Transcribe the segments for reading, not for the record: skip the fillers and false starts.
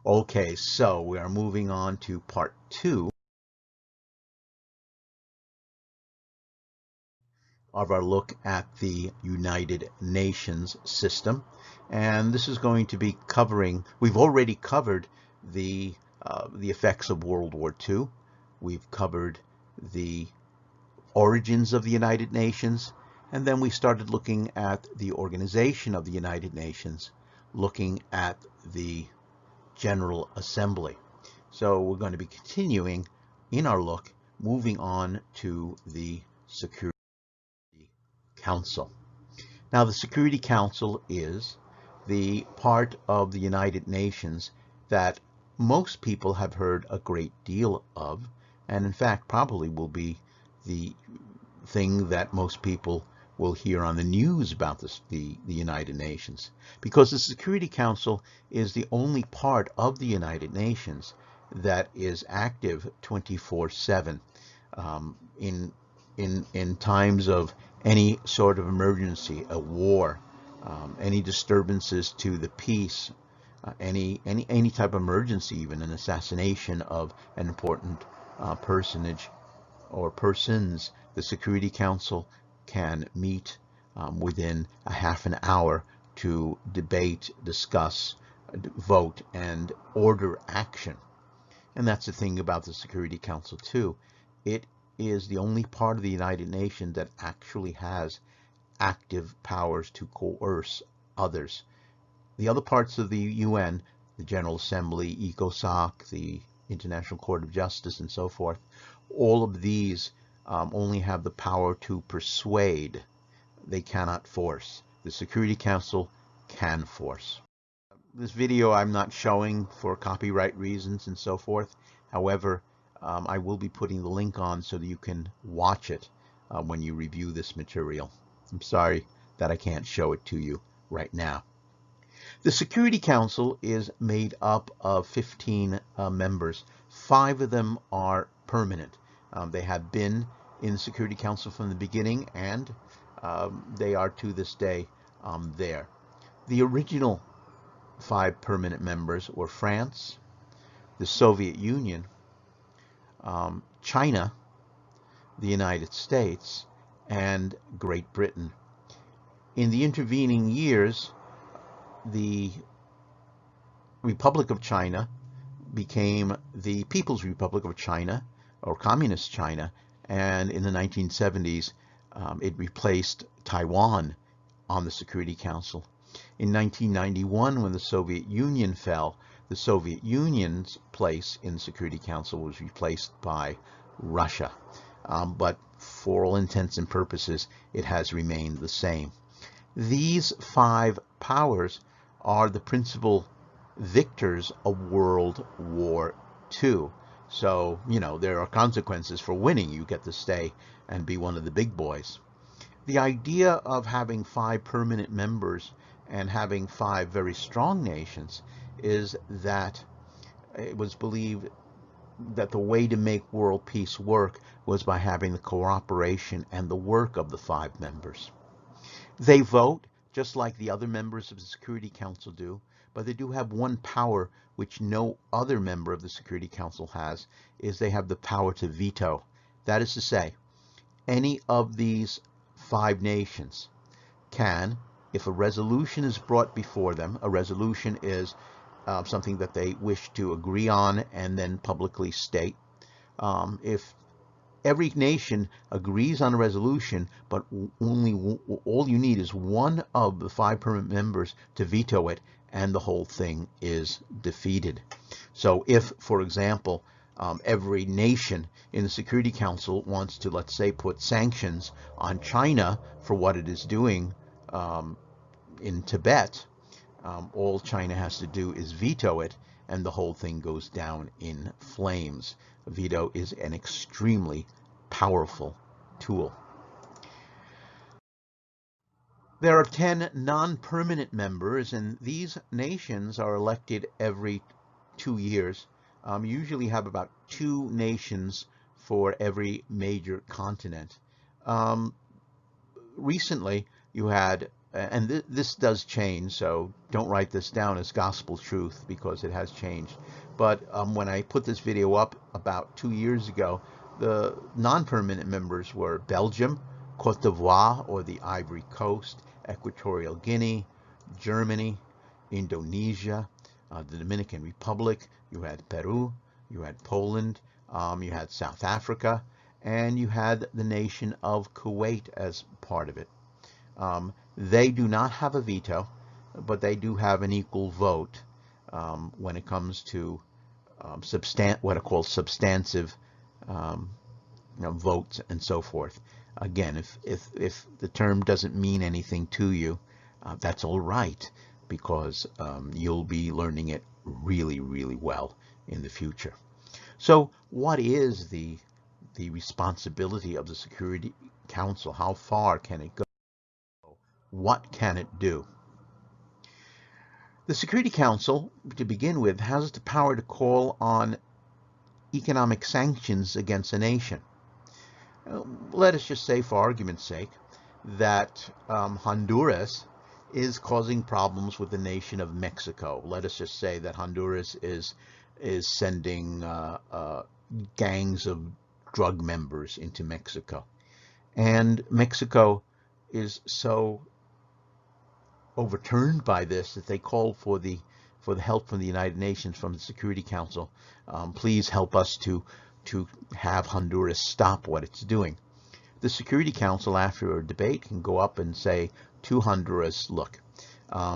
Okay, so we are moving on to part 2 of our look at the United Nations system. And this is going to be covering, we've already covered the effects of World War II. We've covered the origins of the United Nations, and then we started looking at the organization of the United Nations, looking at the General Assembly. So we're going to be continuing in our look, moving on to the Security Council. Now, the Security Council is the part of the United Nations that most people have heard a great deal of, and in fact probably will be the thing that most people will hear on the news about the United Nations, because the Security Council is the only part of the United Nations that is active 24/7 in times of any sort of emergency, a war, any disturbances to the peace, any type of emergency, even an assassination of an important personage or persons. The Security Council can meet within a half an hour to debate, discuss, vote, and order action. And that's the thing about the Security Council too. It is the only part of the United Nations that actually has active powers to coerce others. The other parts of the UN, the General Assembly, ECOSOC, the International Court of Justice, and so forth, all of these only have the power to persuade. They cannot force. The Security Council can force. This video I'm not showing for copyright reasons and so forth. However, I will be putting the link on so that you can watch it when you review this material. I'm sorry that I can't show it to you right now. The Security Council is made up of 15 members. 5 of them are permanent. They have been in the Security Council from the beginning, and they are to this day there. The original 5 permanent members were France, the Soviet Union, China, the United States, and Great Britain. In the intervening years, the Republic of China became the People's Republic of China, or Communist China, and in the 1970s it replaced Taiwan on the Security Council. In 1991, when the Soviet Union fell, the Soviet Union's place in the Security Council was replaced by Russia. But for all intents and purposes, it has remained the same. These 5 powers are the principal victors of World War II. So, you know, there are consequences for winning. You get to stay and be one of the big boys. The idea of having 5 permanent members and having 5 very strong nations is that it was believed that the way to make world peace work was by having the cooperation and the work of the 5 members. They vote just like the other members of the Security Council do, but they do have one power which no other member of the Security Council has, is they have the power to veto. That is to say, any of these 5 nations can, if a resolution is brought before them, a resolution is something that they wish to agree on and then publicly state. If every nation agrees on a resolution, but all you need is one of the 5 permanent members to veto it, and the whole thing is defeated. So if, for example, every nation in the Security Council wants to, let's say, put sanctions on China for what it is doing in Tibet, all China has to do is veto it, and the whole thing goes down in flames. A veto is an extremely powerful tool. There are 10 non-permanent members, and these nations are elected every 2 years. You usually have about 2 nations for every major continent. Recently, you had and this does change, so don't write this down as gospel truth because it has changed. But when I put this video up about 2 years ago, the non-permanent members were Belgium, Cote d'Ivoire or the Ivory Coast, Equatorial Guinea, Germany, Indonesia, the Dominican Republic, you had Peru, you had Poland, you had South Africa, and you had the nation of Kuwait as part of it. They do not have a veto, but they do have an equal vote when it comes to what are called substantive votes and so forth. Again, if the term doesn't mean anything to you, that's all right, because you'll be learning it really, really well in the future. So what is the responsibility of the Security Council? How far can it go? What can it do? The Security Council, to begin with, has the power to call on economic sanctions against a nation. Let us just say, for argument's sake, that Honduras is causing problems with the nation of Mexico. Let us just say that Honduras is sending gangs of drug members into Mexico, and Mexico is so overturned by this that they called for the help from the United Nations, from the Security Council. Please help us to have Honduras stop what it's doing. The Security Council, after a debate, can go up and say to Honduras, look,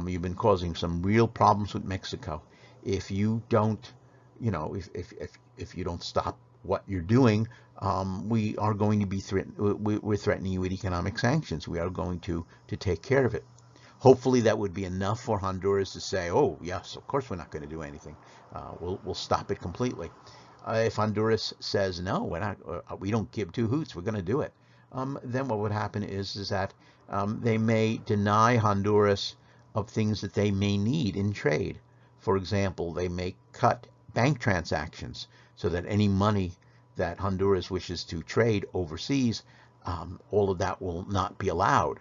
you've been causing some real problems with Mexico. If you don't, if you don't stop what you're doing, we are going to be we're threatening you with economic sanctions. We are going to take care of it. Hopefully that would be enough for Honduras to say, oh yes, of course we're not going to do anything. We'll stop it completely. If Honduras says no, we don't give two hoots, we're going to do it, then what would happen is that they may deny Honduras of things that they may need in trade. For example, they may cut bank transactions so that any money that Honduras wishes to trade overseas, all of that will not be allowed.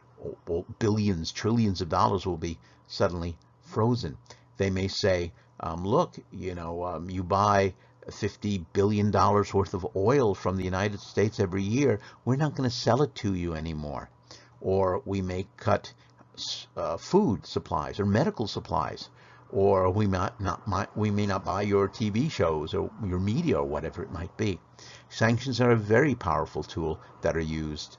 Billions, trillions of dollars will be suddenly frozen. They may say, look, you buy $50 billion worth of oil from the United States every year. We're not going to sell it to you anymore. Or we may cut food supplies or medical supplies. Or we may not buy your TV shows or your media or whatever it might be. Sanctions are a very powerful tool that are used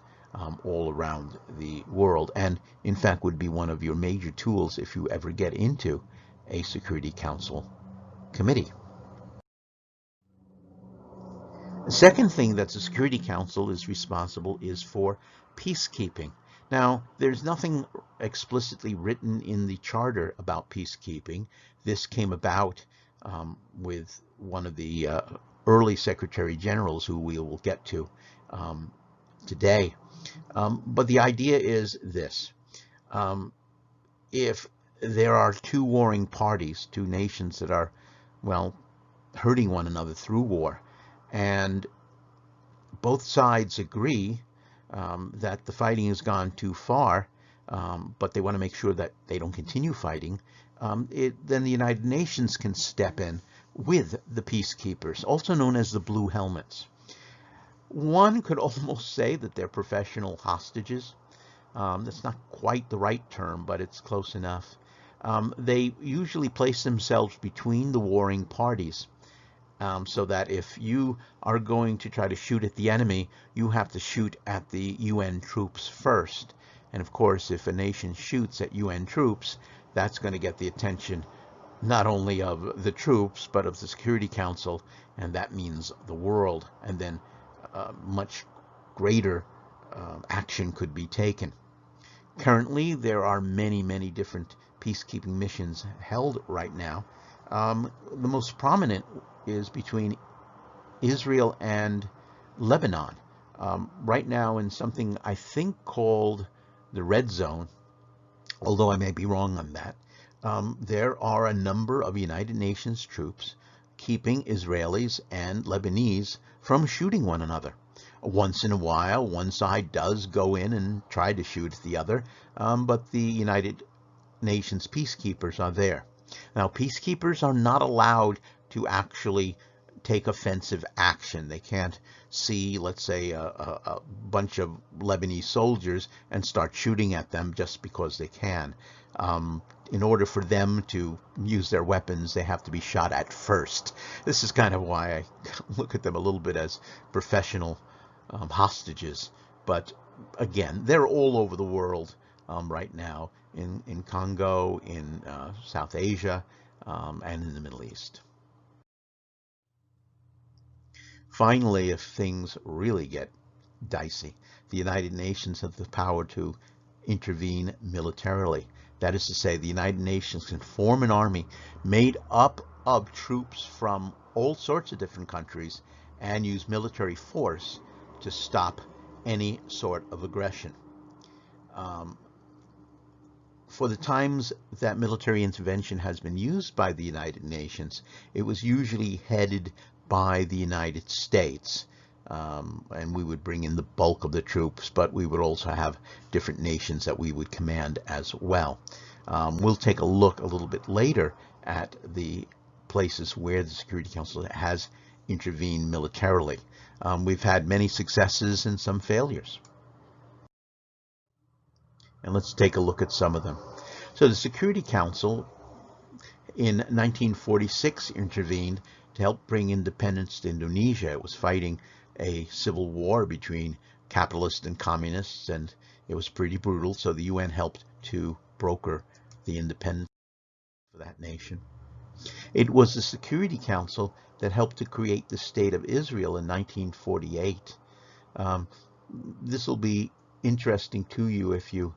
all around the world, and in fact would be one of your major tools if you ever get into a Security Council committee. The second thing that the Security Council is responsible is for peacekeeping. Now, there's nothing explicitly written in the charter about peacekeeping. This came about with one of the early Secretary Generals, who we will get to today. But the idea is this. If there are two warring parties, two nations that are, well, hurting one another through war, and both sides agree that the fighting has gone too far, but they want to make sure that they don't continue fighting, then the United Nations can step in with the peacekeepers, also known as the Blue Helmets. One could almost say that they're professional hostages. That's not quite the right term, but it's close enough. They usually place themselves between the warring parties, so that if you are going to try to shoot at the enemy, you have to shoot at the UN troops first. And of course, if a nation shoots at UN troops, that's going to get the attention not only of the troops, but of the Security Council, and that means the world, and then much greater action could be taken. Currently, there are many, many different peacekeeping missions held right now. The most prominent is between Israel and Lebanon. Right now in something I think called the Red Zone, although I may be wrong on that, there are a number of United Nations troops keeping Israelis and Lebanese from shooting one another. Once in a while, one side does go in and try to shoot the other, but the United Nations peacekeepers are there. Now, peacekeepers are not allowed to actually take offensive action. They can't see, let's say, a bunch of Lebanese soldiers and start shooting at them just because they can. In order for them to use their weapons, they have to be shot at first. This is kind of why I look at them a little bit as professional hostages. But again, they're all over the world right now, in Congo, in South Asia, and in the Middle East. Finally, if things really get dicey, the United Nations have the power to intervene militarily. That is to say, the United Nations can form an army made up of troops from all sorts of different countries and use military force to stop any sort of aggression. For the times that military intervention has been used by the United Nations, it was usually headed by the United States. And we would bring in the bulk of the troops, but we would also have different nations that we would command as well. We'll take a look a little bit later at the places where the Security Council has intervened militarily. We've had many successes and some failures. And let's take a look at some of them. So the Security Council in 1946 intervened to help bring independence to Indonesia. It was fighting a civil war between capitalists and communists, and it was pretty brutal, so the UN helped to broker the independence for that nation. It was the Security Council that helped to create the State of Israel in 1948. This will be interesting to you if you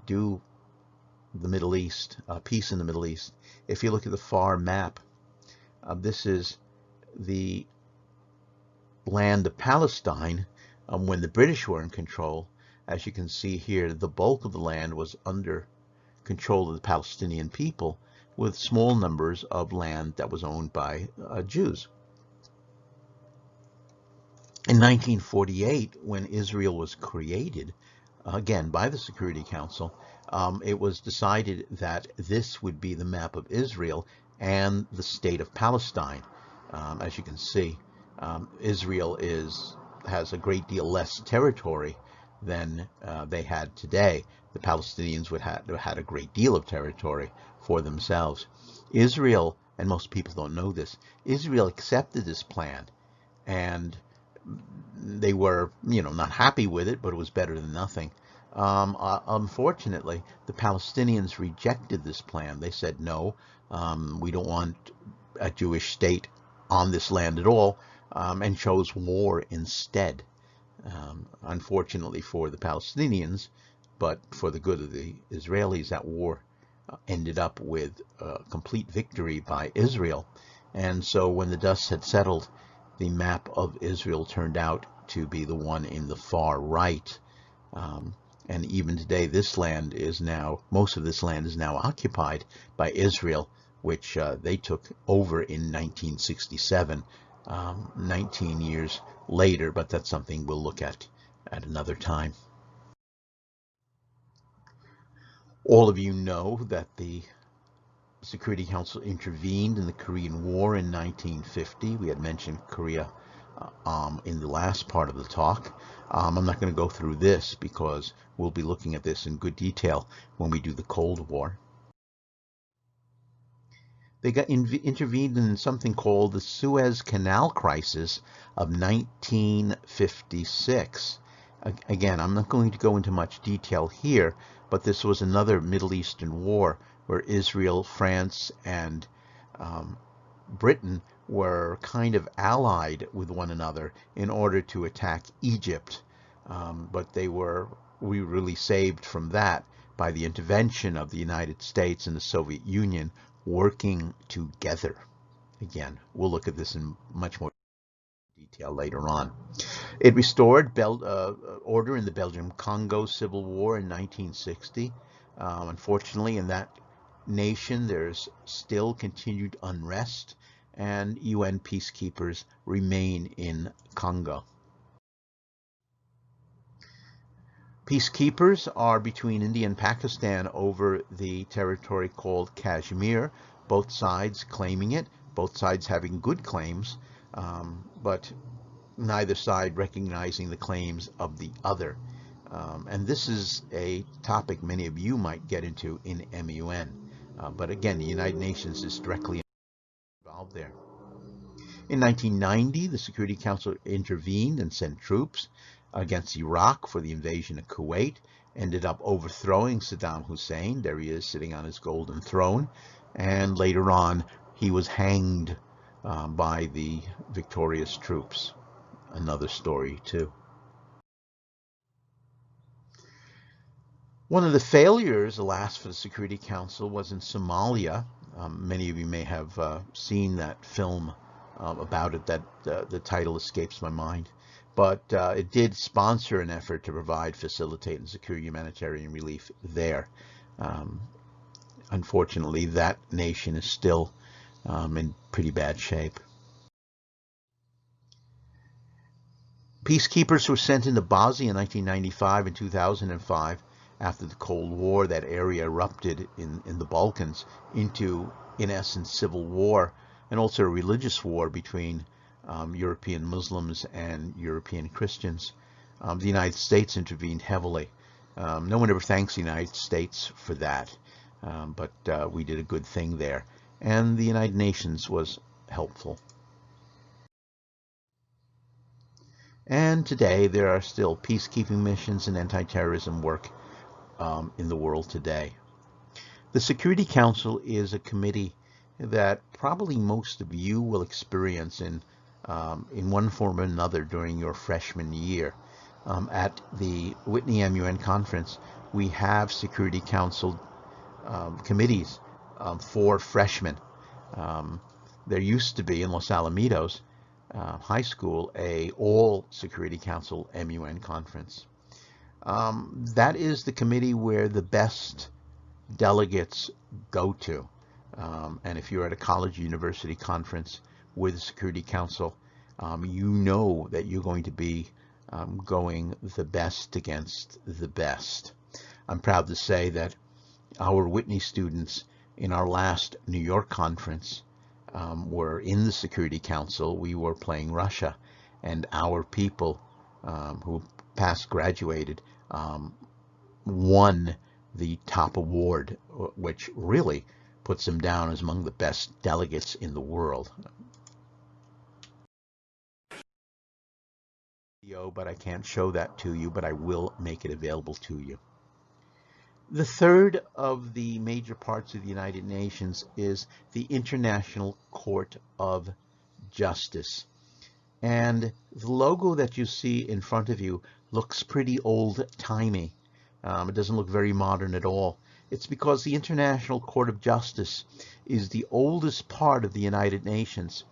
do the Middle East, peace in the Middle East. If you look at the far map, this is the land of Palestine when the British were in control. As you can see here, the bulk of the land was under control of the Palestinian people, with small numbers of land that was owned by Jews. In 1948, when Israel was created, again by the Security Council, it was decided that this would be the map of Israel and the state of Palestine. As you can see, Israel has a great deal less territory than they had today. The Palestinians would have had a great deal of territory for themselves. Israel, and most people don't know this, Israel accepted this plan, and they were, not happy with it, but it was better than nothing. Unfortunately, the Palestinians rejected this plan. They said, no, we don't want a Jewish state on this land at all, and chose war instead. Unfortunately for the Palestinians, but for the good of the Israelis, that war ended up with complete victory by Israel. And so when the dust had settled, the map of Israel turned out to be the one in the far right. And even today, this land is now, most of this land is now occupied by Israel, which they took over in 1967, 19 years later, but that's something we'll look at another time. All of you know that the Security Council intervened in the Korean War in 1950. We had mentioned Korea in the last part of the talk. I'm not going to go through this because we'll be looking at this in good detail when we do the Cold War. They got intervened in something called the Suez Canal Crisis of 1956. Again, I'm not going to go into much detail here, but this was another Middle Eastern war where Israel, France, and Britain were kind of allied with one another in order to attack Egypt. But we were really saved from that by the intervention of the United States and the Soviet Union working together. Again, we'll look at this in much more detail later on. It restored order in the Belgium-Congo Civil War in 1960. Unfortunately, in that nation, there's still continued unrest, and UN peacekeepers remain in Congo. Peacekeepers are between India and Pakistan over the territory called Kashmir, both sides claiming it, both sides having good claims, but neither side recognizing the claims of the other. And this is a topic many of you might get into in MUN. But again, the United Nations is directly involved there. In 1990, the Security Council intervened and sent troops against Iraq for the invasion of Kuwait, ended up overthrowing Saddam Hussein. There he is sitting on his golden throne. And later on, he was hanged by the victorious troops. Another story, too. One of the failures, alas, for the Security Council was in Somalia. Many of you may have seen that film about it. That the title escapes my mind. But it did sponsor an effort to provide, facilitate, and secure humanitarian relief there. Unfortunately, that nation is still in pretty bad shape. Peacekeepers were sent into Bosnia in 1995 and 2005 after the Cold War. That area erupted in the Balkans into, in essence, civil war and also a religious war between European Muslims and European Christians. The United States intervened heavily. No one ever thanks the United States for that, but we did a good thing there. And the United Nations was helpful. And today there are still peacekeeping missions and anti-terrorism work in the world today. The Security Council is a committee that probably most of you will experience in one form or another during your freshman year. At the Whitney MUN conference, we have Security Council committees for freshmen. There used to be in Los Alamitos High School a all Security Council MUN conference. That is the committee where the best delegates go to. And if you're at a college or university conference with the Security Council, you know that you're going to be going the best against the best. I'm proud to say that our Whitney students in our last New York conference were in the Security Council. We were playing Russia, and our people who graduated won the top award, which really puts them down as among the best delegates in the world. But I can't show that to you, but I will make it available to you. The third of the major parts of the United Nations is the International Court of Justice. And the logo that you see in front of you looks pretty old-timey. It doesn't look very modern at all. It's because the International Court of Justice is the oldest part of the United Nations.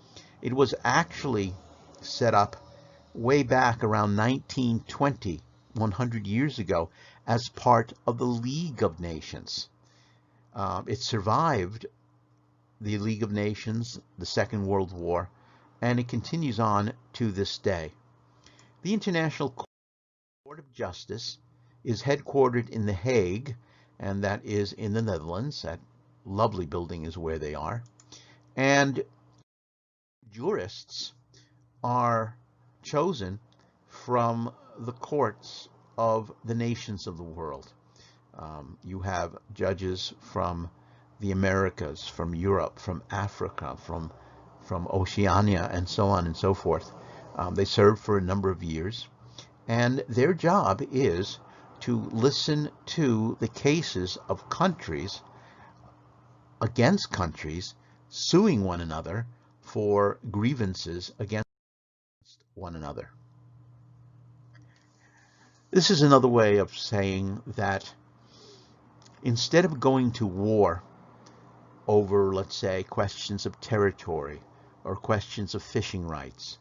It was actually set up way back around 1920, 100 years ago, as part of the League of Nations. It survived the League of Nations, the Second World War, and it continues on to this day. The International Court of Justice is headquartered in The Hague, and that is in the Netherlands. That lovely building is where they are. And jurists are chosen from the courts of the nations of the world. You have judges from the Americas, from Europe, from Africa, from Oceania, and so on and so forth. They serve for a number of years, and their job is to listen to the cases of countries against countries suing one another for grievances against one another. This is another way of saying that instead of going to war over, let's say, questions of territory or questions of fishing rights,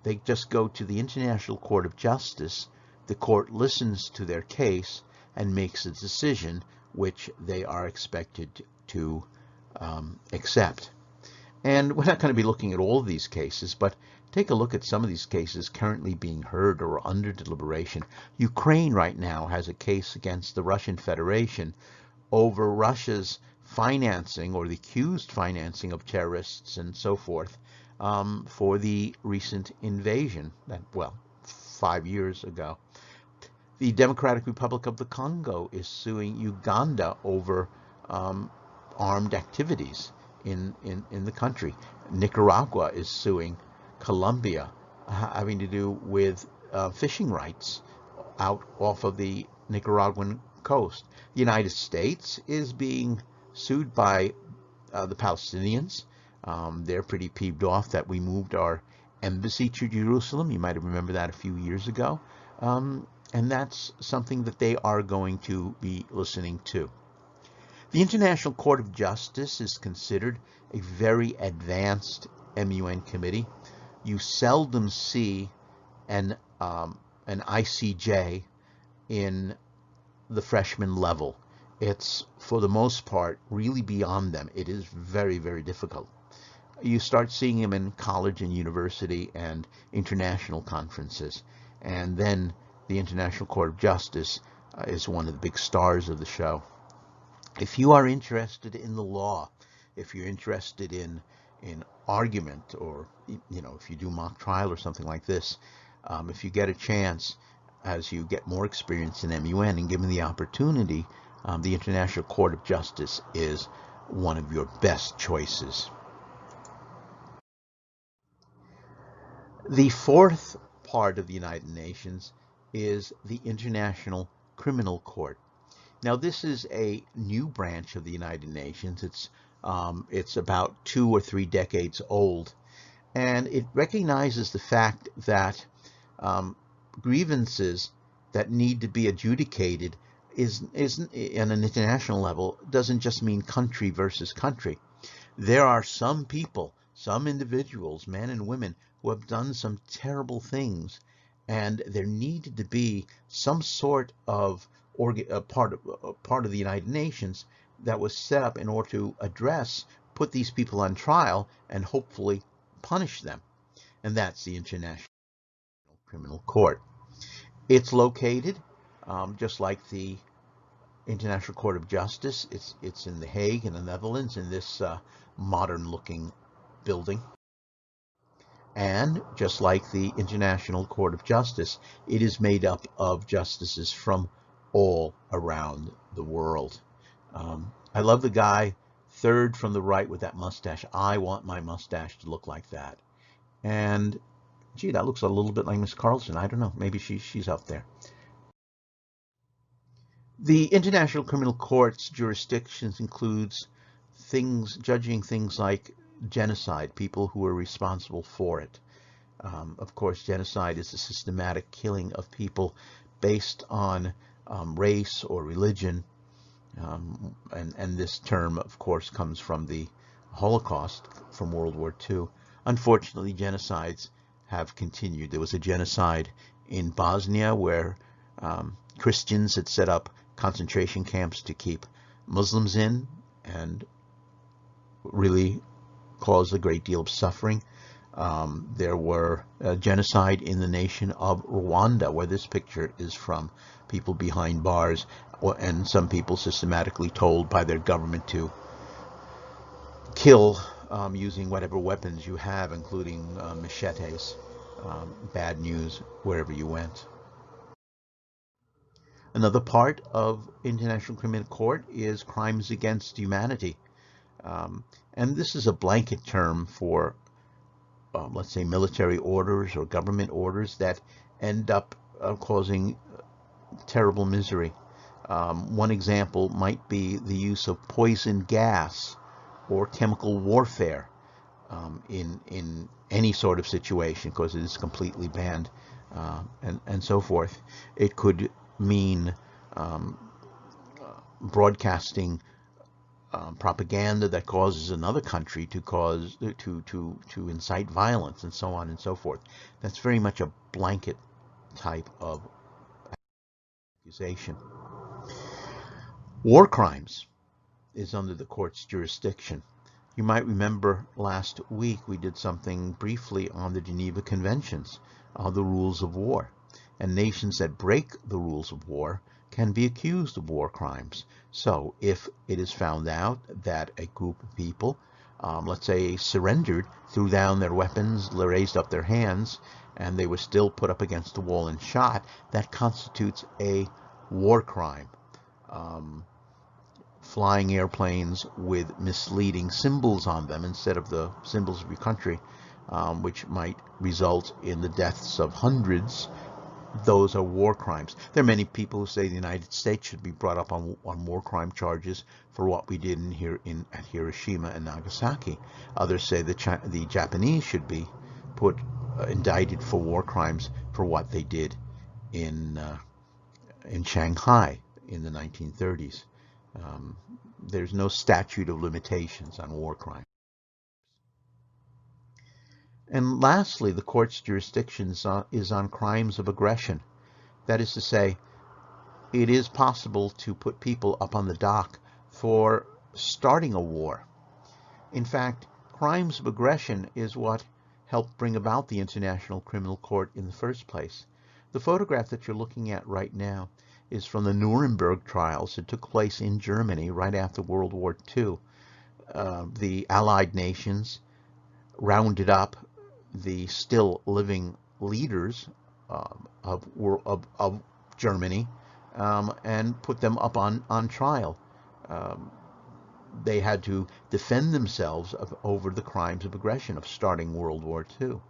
they just go to the International Court of Justice. The court listens to their case and makes a decision which they are expected to accept. And we're not going to be looking at all of these cases, but take a look at some of these cases currently being heard or under deliberation. Ukraine right now has a case against the Russian Federation over Russia's financing or the accused financing of terrorists and so forth for the recent invasion, that, well, 5 years ago. The Democratic Republic of the Congo is suing Uganda over armed activities in the country. Nicaragua is suing Colombia having to do with fishing rights out off of the Nicaraguan coast. The United States is being sued by the Palestinians. They're pretty peeved off that we moved our embassy to Jerusalem. You might have remembered that a few years ago. And that's something that they are going to be listening to. The International Court of Justice is considered a very advanced MUN committee. You seldom see an ICJ in the freshman level. It's, for the most part, really beyond them. It is very, very difficult. You start seeing them in college and university and international conferences. And then the International Court of Justice is one of the big stars of the show. If you are interested in the law, if you're interested in argument, or if you do mock trial or something like this, if you get a chance, as you get more experience in MUN and given the opportunity, the International Court of Justice is one of your best choices. The fourth part of the United Nations is the International Criminal Court. Now, this is a new branch of the United Nations. It's about 2 or 3 decades old, and it recognizes the fact that grievances that need to be adjudicated is on an international level doesn't just mean country versus country. There are some people, some individuals, men and women, who have done some terrible things, and there needed to be some sort of part of the United Nations that was set up in order to put these people on trial, and hopefully punish them. And that's the International Criminal Court. It's located, just like the International Court of Justice. It's in The Hague in the Netherlands, in this modern-looking building. And just like the International Court of Justice, it is made up of justices from all around the world. I love the guy third from the right with that mustache. I want my mustache to look like that. And gee, that looks a little bit like Miss Carlson. I don't know. Maybe she's up there. The International Criminal Court's jurisdictions includes judging things like genocide, people who are responsible for it. Of course, genocide is a systematic killing of people based on race or religion, and this term, of course, comes from the Holocaust from World War II. Unfortunately, genocides have continued. There was a genocide in Bosnia where Christians had set up concentration camps to keep Muslims in, and really caused a great deal of suffering. There were genocide in the nation of Rwanda, where this picture is from. People behind bars, and some people systematically told by their government to kill using whatever weapons you have, including machetes. Bad news wherever you went. Another part of International Criminal Court is crimes against humanity. And this is a blanket term for, let's say, military orders or government orders that end up causing terrible misery. One example might be the use of poison gas or chemical warfare in any sort of situation, because it is completely banned, and so forth. It could mean broadcasting propaganda that causes another country to incite violence, and so on and so forth. That's very much a blanket type of accusation. War crimes is under the court's jurisdiction. You might remember last week we did something briefly on the Geneva Conventions, the rules of war. And nations that break the rules of war can be accused of war crimes. So if it is found out that a group of people, let's say, surrendered, threw down their weapons, raised up their hands, and they were still put up against the wall and shot, that constitutes a war crime. Flying airplanes with misleading symbols on them instead of the symbols of your country, which might result in the deaths of hundreds, those are war crimes. There are many people who say the United States should be brought up on war crime charges for what we did at Hiroshima and Nagasaki. Others say the Japanese should be indicted for war crimes for what they did in Shanghai in the 1930s. There's no statute of limitations on war crime. And lastly, the court's jurisdiction is on crimes of aggression. That is to say, it is possible to put people up on the dock for starting a war. In fact, crimes of aggression is what helped bring about the International Criminal Court in the first place. The photograph that you're looking at right now is from the Nuremberg trials that took place in Germany right after World War II. The Allied nations rounded up the still living leaders of Germany and put them up on trial. They had to defend themselves over the crimes of aggression of starting World War II.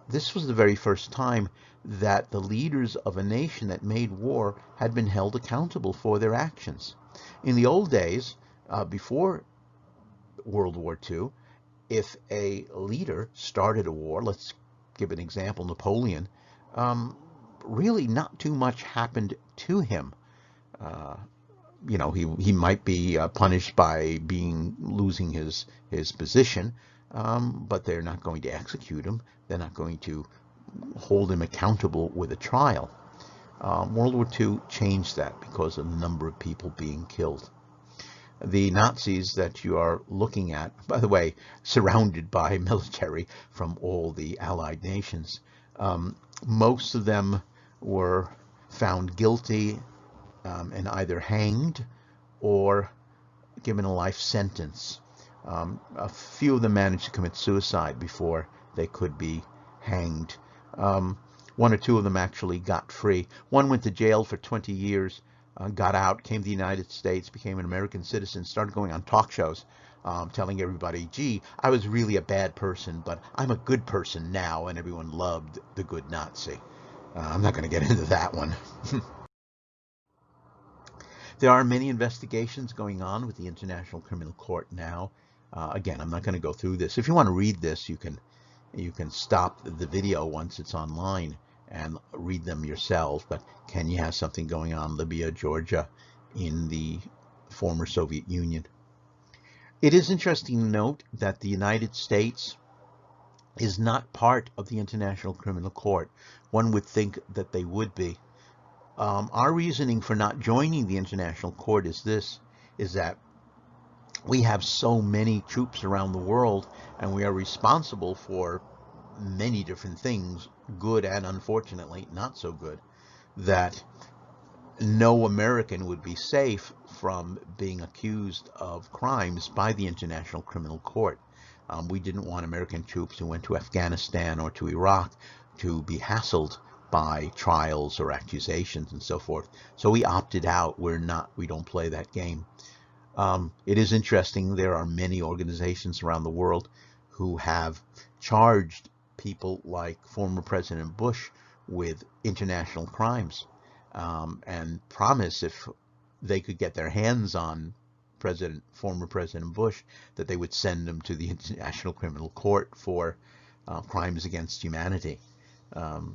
This was the very first time that the leaders of a nation that made war had been held accountable for their actions. In the old days, before World War II, if a leader started a war, let's give an example, Napoleon, really not too much happened to him. He might be punished by losing his position, but they're not going to execute him. They're not going to hold him accountable with a trial. World War II changed that because of the number of people being killed. The Nazis that you are looking at, by the way, surrounded by military from all the Allied nations, most of them were found guilty and either hanged or given a life sentence. A few of them managed to commit suicide before they could be hanged. One or two of them actually got free. One went to jail for 20 years. Got out, came to the United States, became an American citizen, started going on talk shows, telling everybody, gee, I was really a bad person, but I'm a good person now, and everyone loved the good Nazi. I'm not going to get into that one. There are many investigations going on with the International Criminal Court now. Again, I'm not going to go through this. If you want to read this, you can stop the video once it's online and read them yourselves. But Kenya has something going on, Libya, Georgia, in the former Soviet Union. It is interesting to note that the United States is not part of the International Criminal Court. One would think that they would be. Our reasoning for not joining the International Court is that we have so many troops around the world, and we are responsible for many different things, good and unfortunately not so good, that no American would be safe from being accused of crimes by the International Criminal Court. We didn't want American troops who went to Afghanistan or to Iraq to be hassled by trials or accusations and so forth. So we opted out. We don't play that game. It is interesting. There are many organizations around the world who have charged people like former President Bush with international crimes and promise if they could get their hands on former President Bush that they would send him to the International Criminal Court for crimes against humanity.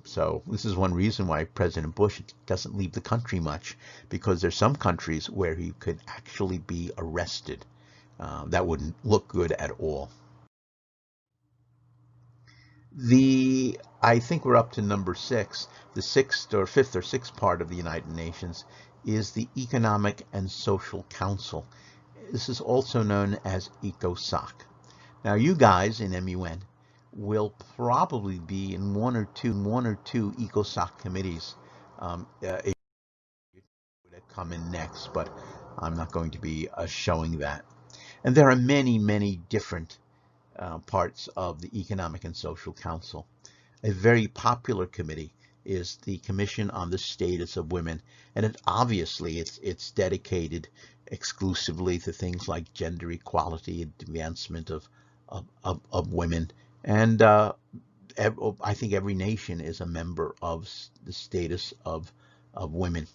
So this is one reason why President Bush doesn't leave the country much, because there's some countries where he could actually be arrested. That wouldn't look good at all. I think we're up to number 6. The fifth or sixth part of the United Nations is the Economic and Social Council. This is also known as ECOSOC. Now, you guys in MUN will probably be in one or two ECOSOC committees that come in next, but I'm not going to be showing that. And there are many, many different parts of the Economic and Social Council. A very popular committee is the Commission on the Status of Women, and obviously it's dedicated exclusively to things like gender equality, advancement of women, and I think every nation is a member of the status of women.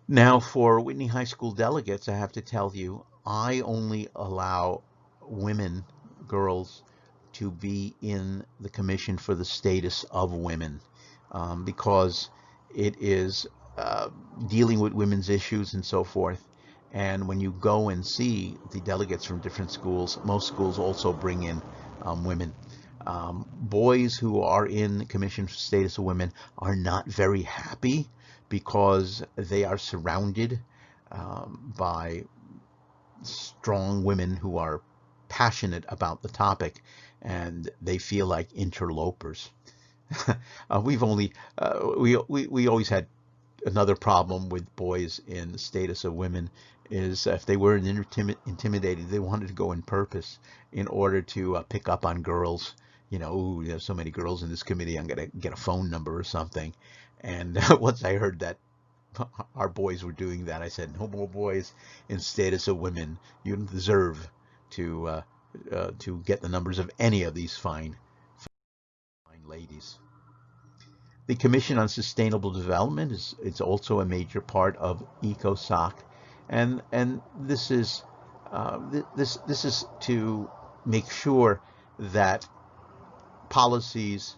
Now, for Whitney High School delegates, I have to tell you, I only allow women, girls, to be in the Commission for the Status of Women because it is dealing with women's issues and so forth. And when you go and see the delegates from different schools, most schools also bring in women. Boys who are in the Commission for Status of Women are not very happy because they are surrounded by strong women who are passionate about the topic, and they feel like interlopers. We always had another problem with boys in the status of women is if they were intimidated, they wanted to go in purpose in order to pick up on girls. You know, ooh, there's so many girls in this committee, I'm gonna get a phone number or something. And once I heard that our boys were doing that, I said, no more boys in status of women. You deserve to get the numbers of any of these fine ladies. The Commission on Sustainable Development is also a major part of ECOSOC, and this is this is to make sure that policies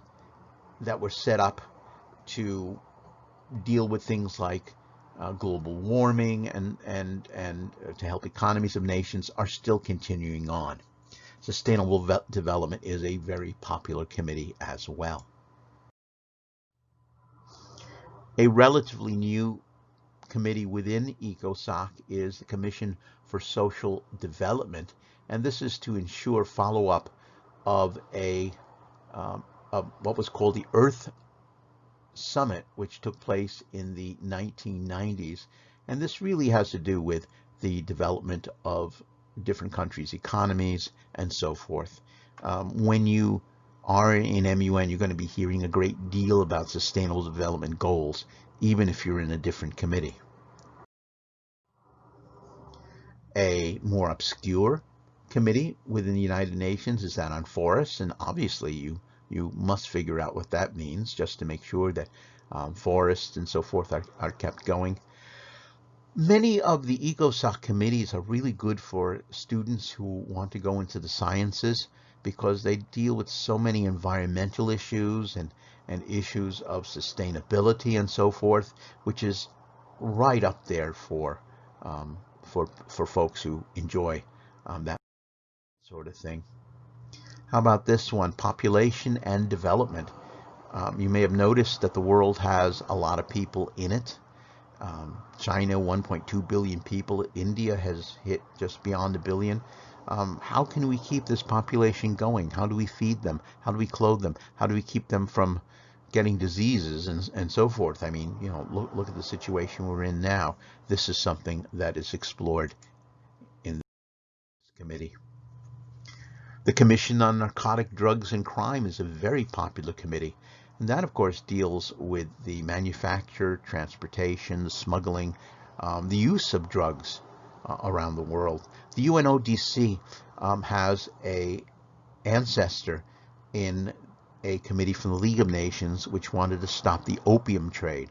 that were set up to deal with things like global warming and to help economies of nations are still continuing on. Sustainable Development is a very popular committee as well. A relatively new committee within ECOSOC is the Commission for Social Development, and this is to ensure follow-up of of what was called the Earth Summit, which took place in the 1990s, and this really has to do with the development of different countries' economies and so forth. When you are in MUN, you're going to be hearing a great deal about sustainable development goals, even if you're in a different committee. A more obscure committee within the United Nations is that on forests, and obviously you must figure out what that means just to make sure that forests and so forth are kept going. Many of the ECOSOC committees are really good for students who want to go into the sciences because they deal with so many environmental issues and issues of sustainability and so forth, which is right up there for folks who enjoy that sort of thing. How about this one? Population and development. You may have noticed that the world has a lot of people in it. China, 1.2 billion people. India has hit just beyond a billion. How can we keep this population going? How do we feed them? How do we clothe them? How do we keep them from getting diseases and so forth? I mean, you know, look at the situation we're in now. This is something that is explored in this committee. The Commission on Narcotic Drugs and Crime is a very popular committee. And that, of course, deals with the manufacture, transportation, the smuggling, the use of drugs around the world. The UNODC has an ancestor in a committee from the League of Nations which wanted to stop the opium trade.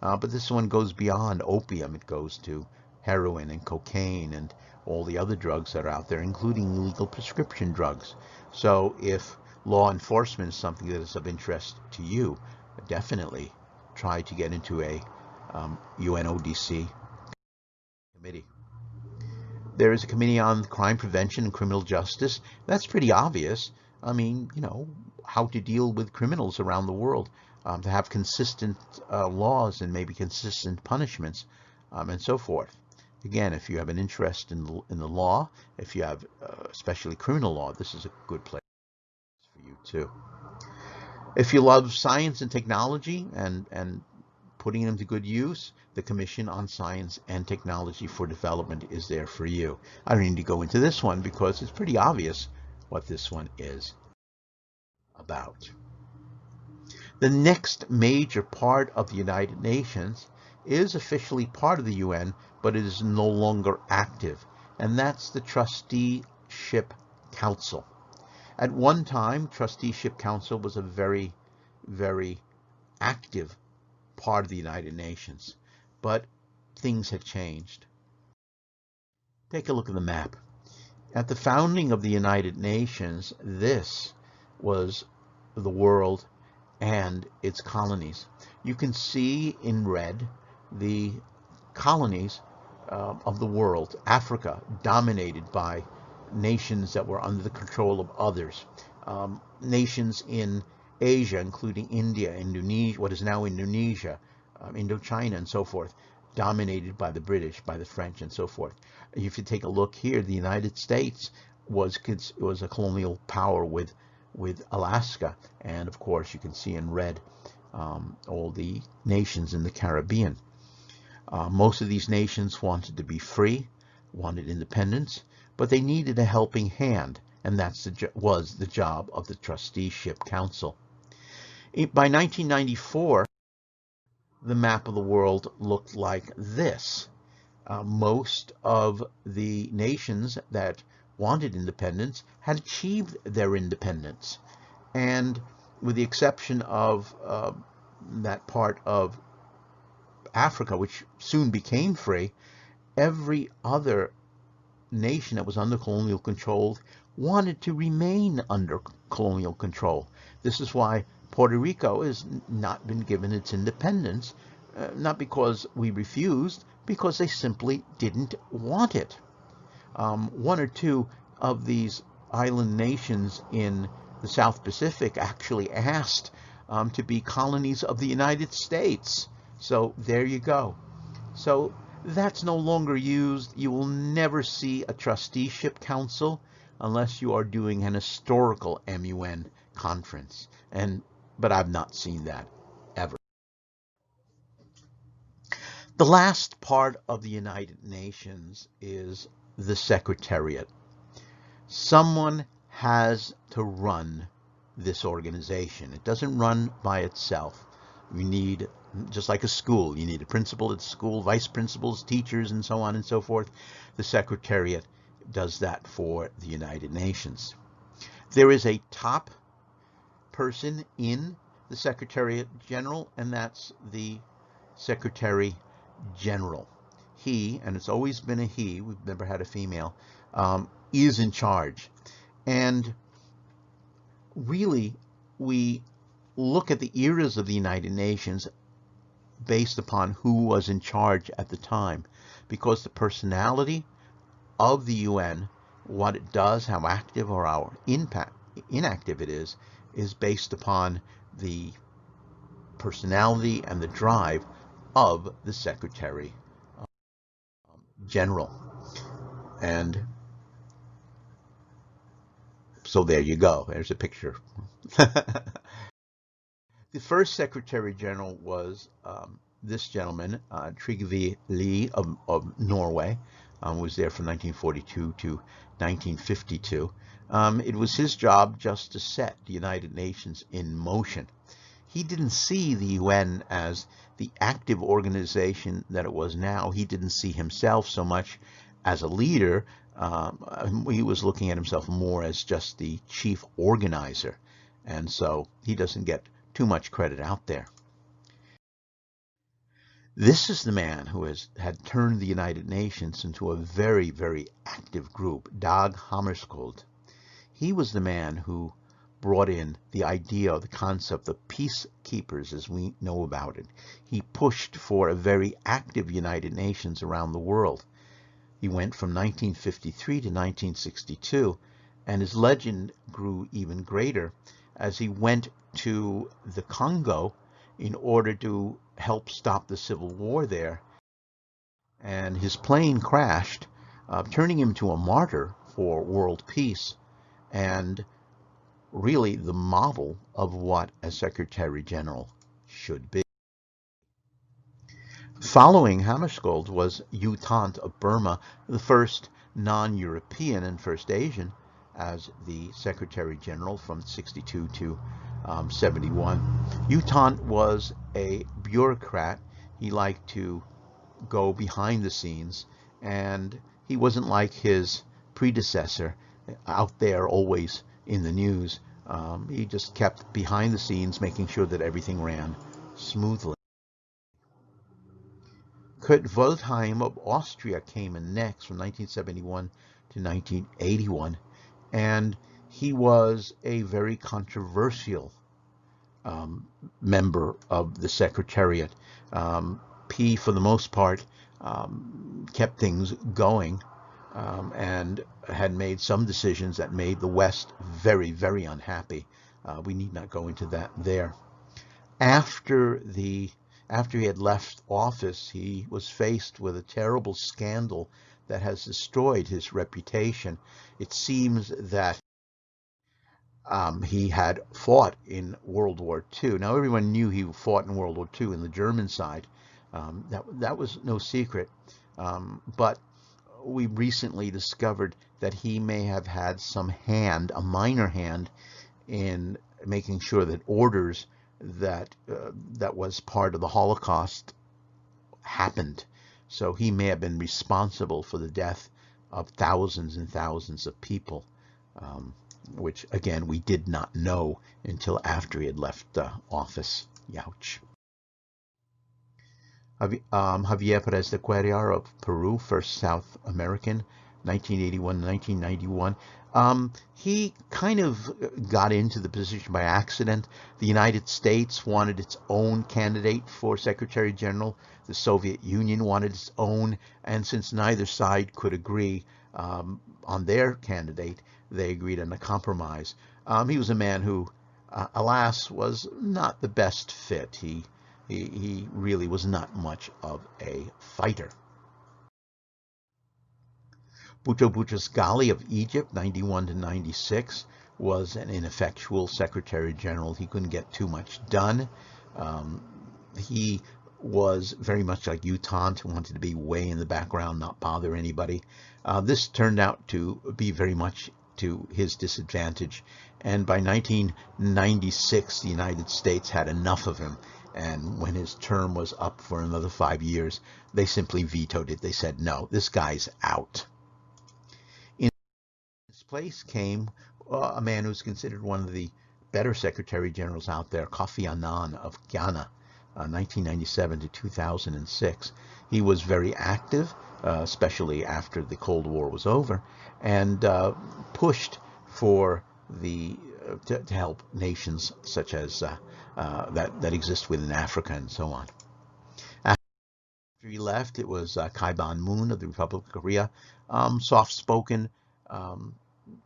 But this one goes beyond opium. It goes to heroin and cocaine and all the other drugs that are out there, including illegal prescription drugs. So if law enforcement is something that is of interest to you, definitely try to get into a UNODC committee. There is a committee on crime prevention and criminal justice. That's pretty obvious. I mean, you know, how to deal with criminals around the world, to have consistent laws and maybe consistent punishments, and so forth. Again, if you have an interest in the law, if you have especially criminal law, this is a good place for you too. If you love science and technology and putting them to good use, the Commission on Science and Technology for Development is there for you. I don't need to go into this one because it's pretty obvious what this one is about. The next major part of the United Nations is officially part of the UN, but it is no longer active, and that's the Trusteeship Council. At one time, Trusteeship Council was a very, very active part of the United Nations, but things have changed. Take a look at the map. At the founding of the United Nations, this was the world and its colonies. You can see in red the colonies of the world. Africa dominated by nations that were under the control of others. Nations in Asia, including India, Indonesia, what is now Indonesia, Indochina, and so forth, dominated by the British, by the French, and so forth. If you take a look here, the United States was a colonial power with Alaska, and of course you can see in red all the nations in the Caribbean. Most of these nations wanted to be free, wanted independence, but they needed a helping hand, and that was the job of the Trusteeship Council. By 1994, the map of the world looked like this. Most of the nations that wanted independence had achieved their independence. And with the exception of that part of Africa, which soon became free, every other nation that was under colonial control wanted to remain under colonial control. This is why Puerto Rico has not been given its independence, not because we refused, because they simply didn't want it. One or two of these island nations in the South Pacific actually asked to be colonies of the United States. So there you go. So that's no longer used. You will never see a trusteeship council unless you are doing an historical MUN conference. But I've not seen that ever. The last part of the United Nations is the Secretariat. Someone has to run this organization. It doesn't run by itself. You need, just like a school, you need a principal at school, vice principals, teachers, and so on and so forth. The Secretariat does that for the United Nations. There is a top person in the Secretariat General, and that's the Secretary General. He, and it's always been a he, we've never had a female, is in charge. And really, we look at the eras of the United Nations based upon who was in charge at the time, because the personality of the UN, what it does, how active or how inactive it is based upon the personality and the drive of the Secretary General. And so there you go. There's a picture. The first Secretary General was this gentleman, Trygve Lie of Norway, was there from 1942 to 1952. It was his job just to set the United Nations in motion. He didn't see the UN as the active organization that it was now. He didn't see himself so much as a leader. He was looking at himself more as just the chief organizer. And so he doesn't get too much credit out there. This is the man who had turned the United Nations into a very, very active group, Dag Hammarskjöld. He was the man who brought in the idea, the concept of peacekeepers as we know about it. He pushed for a very active United Nations around the world. He went from 1953 to 1962, and his legend grew even greater as he went to the Congo in order to help stop the civil war there. and his plane crashed, turning him to a martyr for world peace and really the model of what a Secretary General should be. Following Hammarskjöld was U Thant of Burma, the first non-European and first Asian as the Secretary General from 62 to 71. U Thant was a bureaucrat. He liked to go behind the scenes, and he wasn't like his predecessor out there always in the news. He just kept behind the scenes, making sure that everything ran smoothly. Kurt Waldheim of Austria came in next from 1971 to 1981, and he was a very controversial member of the Secretariat. He, for the most part, kept things going and had made some decisions that made the West very, very unhappy. We need not go into that there. After he had left office, he was faced with a terrible scandal that has destroyed his reputation. It seems that he had fought in World War II. Now, everyone knew he fought in World War II in the German side. That was no secret. But we recently discovered that he may have had some hand, a minor hand, in making sure that orders that was part of the Holocaust happened. So he may have been responsible for the death of thousands and thousands of people, which, again, we did not know until after he had left office. Youch. Javier Perez de Cuellar of Peru, first South American, 1981 to 1991. He kind of got into the position by accident. The United States wanted its own candidate for Secretary General. The Soviet Union wanted its own, and since neither side could agree on their candidate, they agreed on a compromise. He was a man who, alas, was not the best fit. He really was not much of a fighter. Bhutto Boutros-Ghali of Egypt, 91 to 96, was an ineffectual Secretary General. He couldn't get too much done. He was very much like U Thant, who wanted to be way in the background, not bother anybody. This turned out to be very much to his disadvantage. And by 1996, the United States had enough of him. And when his term was up for another 5 years, they simply vetoed it. They said, no, this guy's out. In his place came a man who's considered one of the better Secretary Generals out there, Kofi Annan of Ghana, 1997 to 2006. He was very active, especially after the Cold War was over, and pushed for the to help nations such as that exist within Africa and so on. After he left, it was Kai Ban-moon of the Republic of Korea, soft-spoken,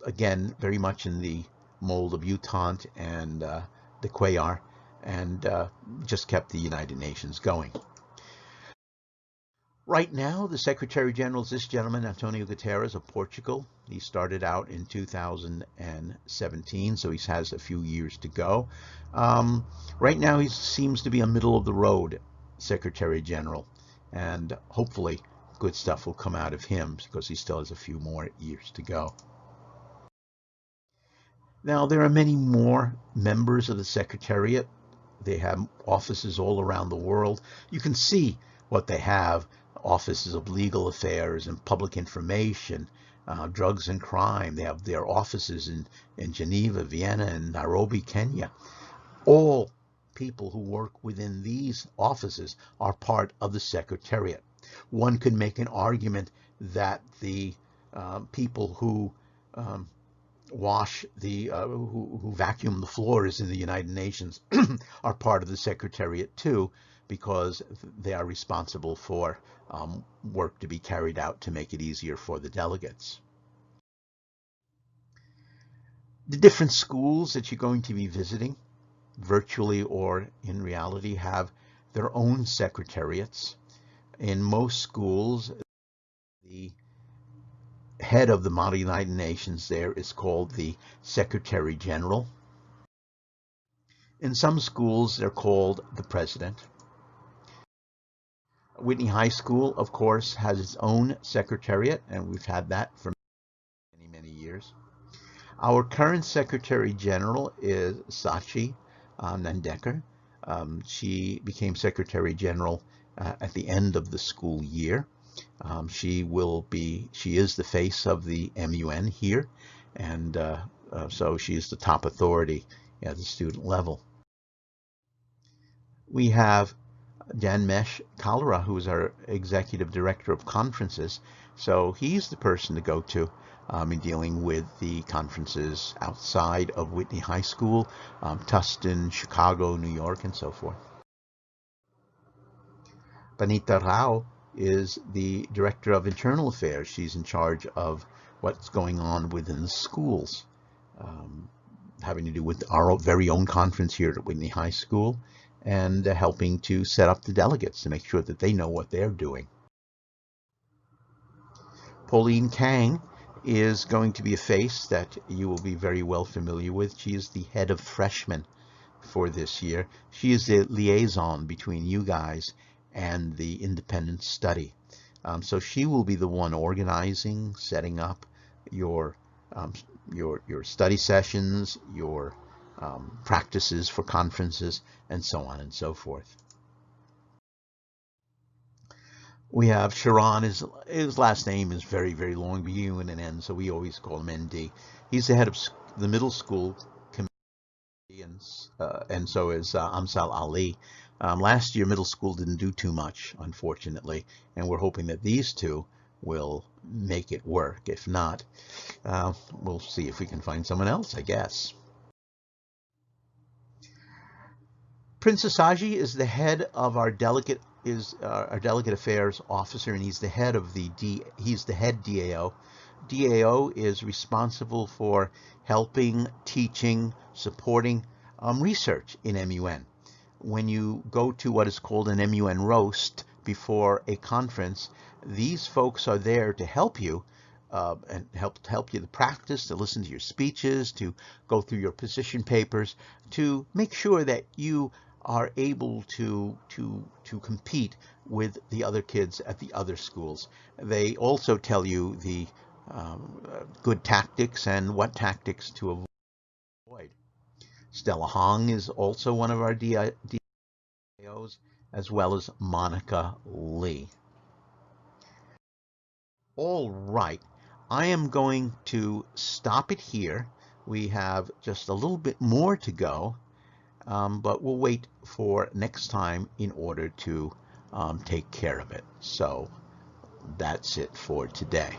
again, very much in the mold of U Thant and de Cuellar, and just kept the United Nations going. Right now, the Secretary General is this gentleman, Antonio Guterres of Portugal. He started out in 2017, so he has a few years to go. Right now, he seems to be a middle-of-the-road Secretary General, and hopefully good stuff will come out of him because he still has a few more years to go. Now, there are many more members of the Secretariat. They have offices all around the world. You can see what they have. Offices of legal affairs and public information, drugs and crime. They have their offices in Geneva, Vienna, and Nairobi, Kenya. All people who work within these offices are part of the Secretariat. One could make an argument that the people who wash who vacuum the floors in the United Nations are part of the Secretariat too, because they are responsible for work to be carried out to make it easier for the delegates. The different schools that you're going to be visiting, virtually or in reality, have their own secretariats. In most schools, the head of the Model United Nations there is called the Secretary General. In some schools, they're called the President. Whitney High School, of course, has its own secretariat, and we've had that for many, many years. Our current Secretary General is Sachi Nandecker. She became Secretary General at the end of the school year. She is the face of the MUN here, and so she is the top authority at the student level. We have Janmesh Kalra, who is our Executive Director of Conferences. So he's the person to go to in dealing with the conferences outside of Whitney High School, Tustin, Chicago, New York, and so forth. Banita Rao is the Director of Internal Affairs. She's in charge of what's going on within the schools, having to do with our very own conference here at Whitney High School, and helping to set up the delegates to make sure that they know what they're doing. Pauline Kang is going to be a face that you will be very well familiar with. She is the head of freshmen for this year. She is the liaison between you guys and the independent study. So she will be the one organizing, setting up your study sessions, your practices for conferences, and so on and so forth. We have Sharon. His last name is very, very long, beginning with an N, so we always call him ND. He's the head of the middle school committee, and so is Amsal Ali. Last year, middle school didn't do too much, unfortunately, and we're hoping that these two will make it work. If not, we'll see if we can find someone else, I guess. Prince Asaji is the head of our delegate affairs officer, and he's the head of he's the head DAO. DAO is responsible for helping, teaching, supporting research in MUN. When you go to what is called an MUN roast before a conference, these folks are there to help you and help you to practice, to listen to your speeches, to go through your position papers, to make sure that you are able to compete with the other kids at the other schools. They also tell you the good tactics and what tactics to avoid. Stella Hong is also one of our DIOs, as well as Monica Lee. All right, I am going to stop it here. We have just a little bit more to go. But we'll wait for next time in order to take care of it. So that's it for today.